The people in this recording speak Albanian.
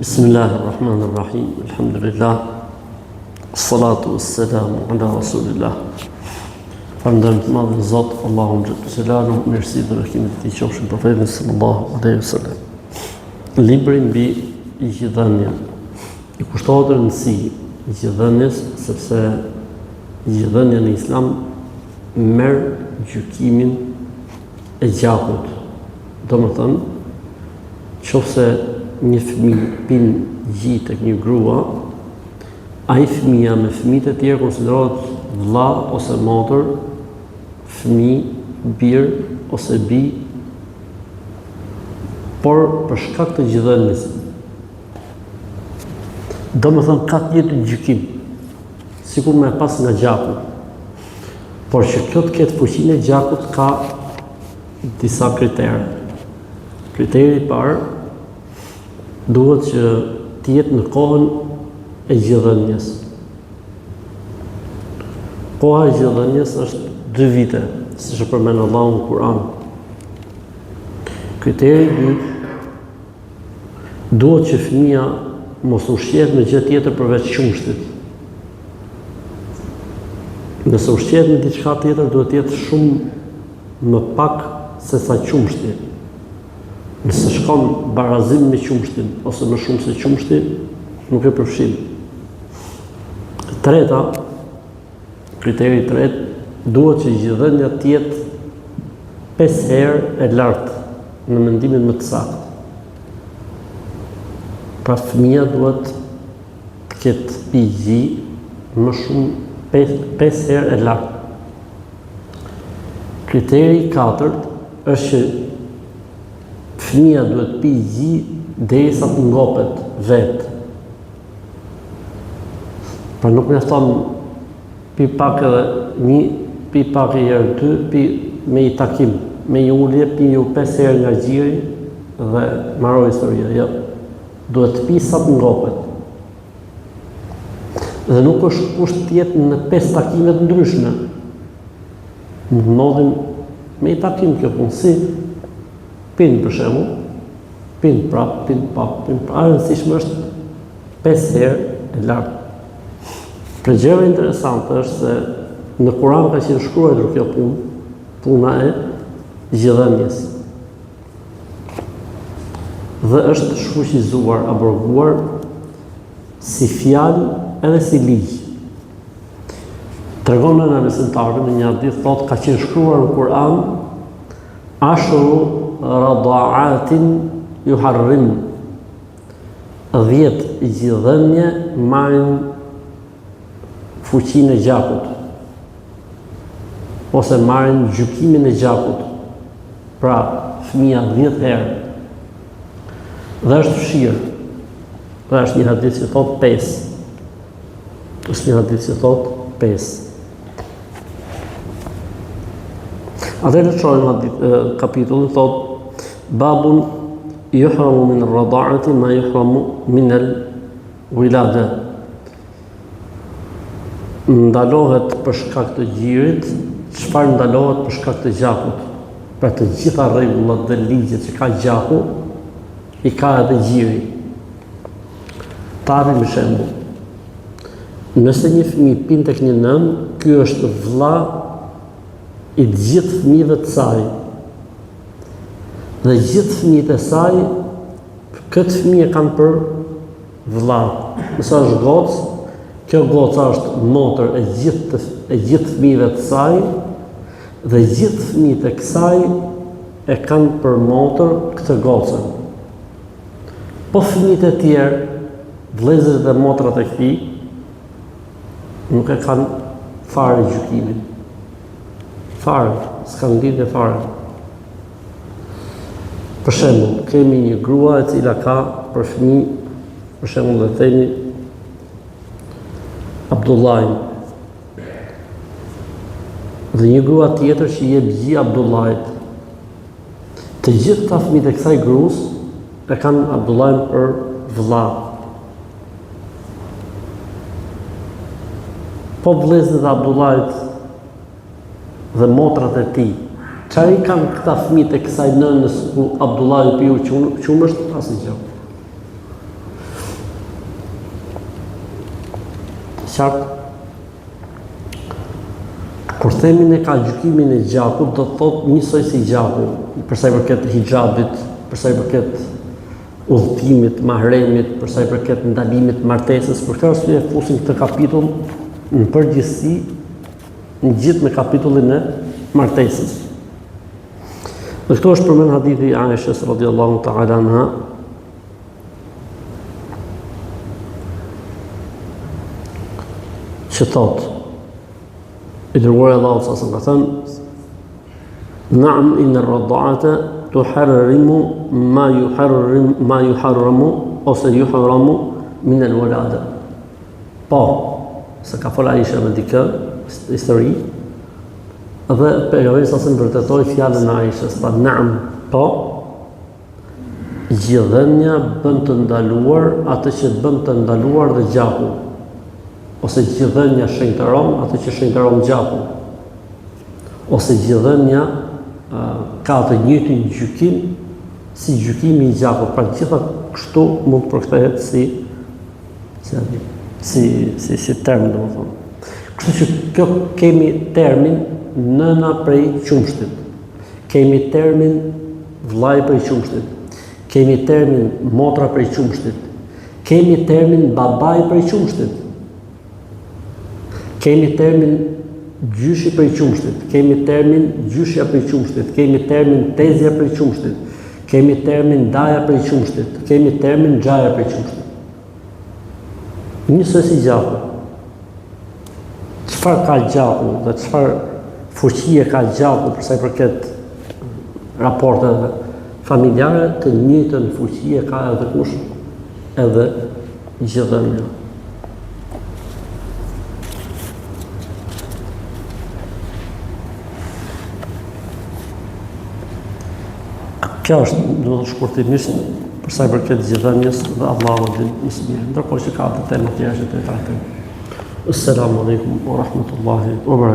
Bismillahirrahmanirrahim. Alhamdulillah. Salatu wassalamu ala rasulillah. Falënderim të madhin Zot, Allahun xhelal, mirësi dhe bekimet e tij qofshin profetit sallallahu alaihi wasallam. Libri mbi gjidhënien i kushtohet rëndësi gjidhënies sepse gjidhënia në Islam merr gjykimin e gjakut. Domethënë, nëse një fëmijë pin gji tek një grua, ai fëmia me fëmijët e tjerë konsiderohet vëlla ose motër, fëmijë, bir ose bi, por për shkak të gjidhënies. Domethënë ka të njëjtin gjykim, sikur më pas nga gjaku. Por që kjo të ketë fuqinë e gjakut ka disa kriterë. Kriteri i parë duhet që të jetë në kohën e gjidhënies. Koha e gjidhënies është 2 vite, siç e përmend Allahu në Kur'an. Kriteri i dytë duhet që fëmia mos ushqehet me gjë tjetër përveç qumshtit. Nëse ushqehet me diçka tjetër, duhet të jetë shumë më pak se sa qumshti. Nëse shkon barazim me qumshtin, ose më shumë se qumshti, nuk e përfshin. Treta, kriteri i tretë, duhet që gjidhënia të jetë 5 herë e lartë në mendimin më të saktë. Pra fëmia duhet të ketë pigji më shumë 5 herë e lartë. Kriteri i katërt është që fëmia duhet pi gji derisa të ngopet vetë. Pra nuk mjafton pi pak edhe një, pi pak e herë 2, pi me i takim, me i ullje, pi ju 5 herë nga gjiri dhe mbaroj historia. Jo. Duhet pi sa të ngopet. Dhe nuk është kusht të jetë në 5 takime të ndryshme. Mund të ndodhin me i takim kjo punë, si pin për shembull, pin prap, pin pak, pin prap. Rëndësishme është 5 herë e lartë. Për gjëra interesante është se në Kur'an ka qenë shkruar kjo punë, puna e gjidhënies. Dhe është shfuqizuar, abroguar si fjalë edhe si ligj. Tregon në mesimtarë në një hadith thotë ka qenë shkruar në Kur'an ashru rada'atin yuharrim. 10 gjidhënie marrin fuqinë e gjakut, ose marrin gjykimin e gjakut. Pra, fëmia 10 herë. Dhe është fshirë. Dhe është një hadith që thot 5. Është një hadith që thot 5. Atëherë shohim kapitullin thot babun yuhramu min ar-rada'ati ma yuhramu min al-wilada. Ndalohet për shkak të gjirit, çfarë ndalohet për shkak të gjakut. Pra të gjitha rregullat dhe ligjet që ka gjaku, i ka edhe gjiri. Tani më shembull, nëse një fëmijë pin tek një nën, ky është vëlla i gjithë fëmijëve të saj. Dhe gjithë fëmijët e saj, këtë fëmijë kanë për vëlla. Nëse është gocë, kjo goca është motër e gjithë fëmijëve të saj, dhe gjithë fëmijët e kësaj e kanë për motër këtë gocën. Po fëmijët e tjerë, vëllezërit dhe motrat e këtij, nuk e kanë fare gjykimin. Fare, s'kan lidhje fare. Për shembull, kemi një grua e cila ka për fëmijë, për shembull dhe themi Abdullahin. Dhe një grua tjetër që i jep gji Abdullahit. Të gjithë ta fëmijët e kësaj gruas e kanë Abdullahin për vëlla. Po vëllezërit e Abdullahit dhe motrat e tij, çfarë i kanë këta fëmijët e kësaj nënës ku Abdullahi piu qumësht, asnjë gjë. qartë? Kur themi ne ka gjykimin e gjakut, do të thotë njësoj si gjaku, për sa i përket hijabit, për sa i përket udhëtimit, mahremit, për sa i përket ndalimit martesës. Për këtë arsye fusim këtë kapitull në përgjithësi, në gjithë me kapitullin e martesës. Dhe këto është përmend hadithi i Aishës radhiyallahu ta'ala anha, që thotë, i dërguari Allahu sallallahu alaihi wasallam ka thënë: "Na'am inna ar-rada'ata tuharrimu ma yuharramu ose yuhramu min al-walada." Po, se ka folë Aisha me dikë histori, dhe pejgamberi sa më vërtetoi fjalën e Aishës, tha na'am, po, gjithëdhënia bën të ndaluar atë që bën të ndaluar dhe gjaku, ose gjithëdhënia shenjtëron atë që shenjtëron gjaku, ose gjithëdhënia ka të njëjtin gjykim si gjykimi i gjakut. Pra gjitha kështu mund të përkthehet si term, domethënë. Kështu që kjo kemi termin nëna prej qumshtit, kemi termin vllai prej qumshtit, kemi termin motra prej qumshtit, kemi termin babai prej qumshtit, kemi termin gjyshi prej qumshtit, kemi termin gjyshja prej qumshtit, kemi termin tezja prej qumshtit, kemi termin daja prej qumshtit, kemi termin xhaja prej qumshtit. Njësoj si gjaku. Çfarë ka gjaku dhe çfarë fuqie ka gjaku për sa i përket raporteve familjare, të njëjtën fuqie ka edhe kush? Edhe gjithëdhënia. Kjo është, do të shkurtimisht, për sa i përket gjithëdhënies dhe Allahu din më së miri. Ndërkohë që ka edhe tema tjera që të trajtojmë. Assalamu alaikum wa rahmatullahi wa barakatuh.